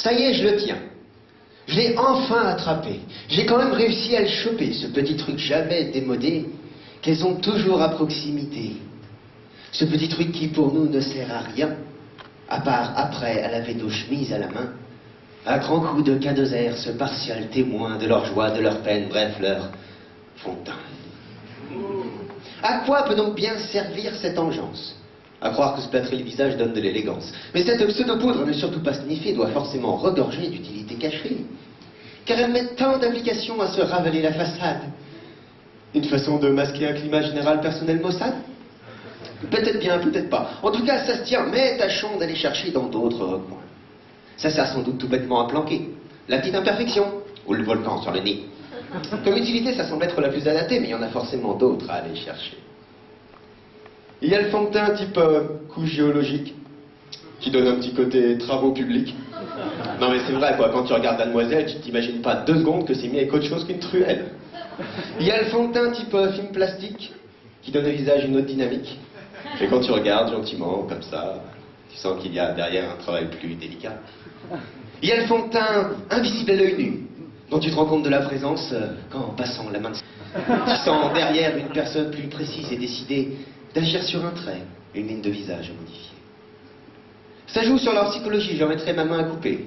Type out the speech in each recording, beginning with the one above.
Ça y est, je le tiens. Je l'ai enfin attrapé. J'ai quand même réussi à le choper, ce petit truc jamais démodé, qu'elles ont toujours à proximité. Ce petit truc qui pour nous ne sert à rien, à part après à laver nos chemises à la main, à grands coups de K2R, ce partial témoin de leur joie, de leur peine, bref, leur fond de teint. À quoi peut donc bien servir cette engeance? À croire que se plâtrer le visage donne de l'élégance. Mais cette pseudo-poudre, ne surtout pas sniffer, doit forcément regorger d'utilité cachée. Car elle met tant d'applications à se ravaler la façade. Une façon de masquer un climat général personnel maussade? Peut-être bien, peut-être pas. En tout cas, ça se tient, mais tâchons d'aller chercher dans d'autres recoins. Ça sert sans doute tout bêtement à planquer la petite imperfection, ou le volcan sur le nez. Comme utilité, ça semble être la plus adaptée, mais il y en a forcément d'autres à aller chercher. Il y a le fond de teint type couche géologique, qui donne un petit côté travaux publics. Non mais c'est vrai quoi, quand tu regardes Mademoiselle, tu t'imagines pas 2 secondes que c'est mis avec autre chose qu'une truelle. Il y a le fond de teint type film plastique, qui donne au visage une autre dynamique. Et quand tu regardes gentiment, comme ça, tu sens qu'il y a derrière un travail plus délicat. Il y a le fond de teint invisible à l'œil nu, dont tu te rends compte de la présence quand, en passant la main de... Tu sens derrière une personne plus précise et décidée d'agir sur un trait, une ligne de visage à modifier. Ça joue sur leur psychologie, je leur mettrai ma main à couper.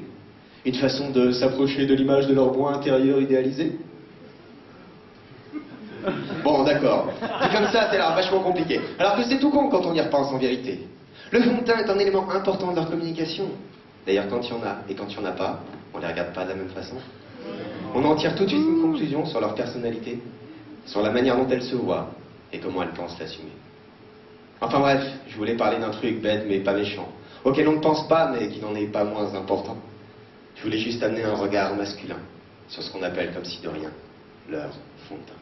Une façon de s'approcher de l'image de leur moi intérieur idéalisé. Bon, d'accord. C'est comme ça, c'est l'air vachement compliqué. Alors que c'est tout con quand on y repense en vérité. Le fond de teint est un élément important de leur communication. D'ailleurs, quand il y en a et quand il n'y en a pas, on les regarde pas de la même façon. On en tire tout de suite une conclusion sur leur personnalité, sur la manière dont elles se voient et comment elles pensent l'assumer. Enfin bref, je voulais parler d'un truc bête mais pas méchant, auquel on ne pense pas mais qui n'en est pas moins important. Je voulais juste amener un regard masculin sur ce qu'on appelle comme si de rien leur fond de teint.